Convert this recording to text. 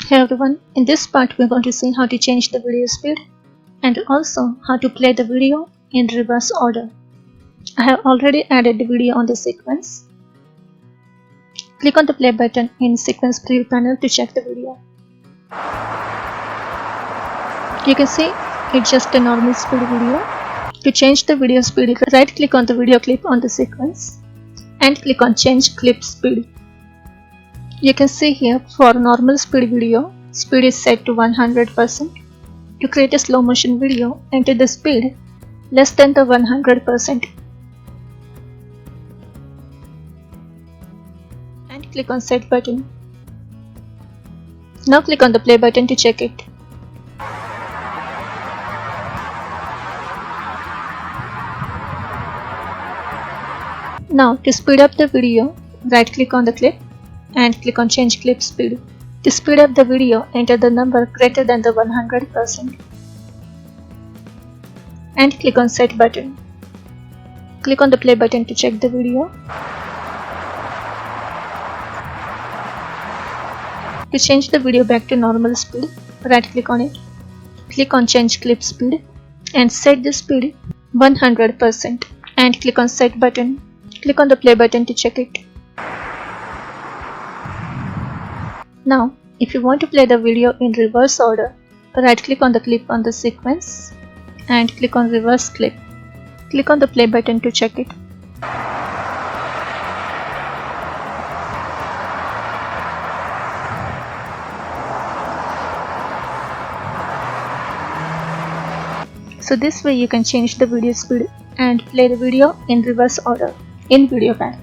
Hey everyone, in this part we are going to see how to change the video speed and also how to play the video in reverse order. I have already added the video on the sequence. Click on the play button in sequence preview panel to check the video. You can see it's just a normal speed video. To change the video speed, right click on the video clip on the sequence and click on change clip speed. You can see here for normal speed video, speed is set to 100%. To create a slow motion video, enter the speed less than the 100% and click on set button. Now click on the play button to check it. Now to speed up the video, right click on the clip and click on change clip speed. To speed up the video, enter the number greater than the 100% and click on set button. Click on the play button to check the video. To change the video back to normal speed, right click on it, click on change clip speed and set the speed 100% and click on set button. Click on the play button to check it. Now, if you want to play the video in reverse order, right click on the clip on the sequence and click on reverse clip. Click on the play button to check it. So this way you can change the video speed and play the video in reverse order in VideoPad.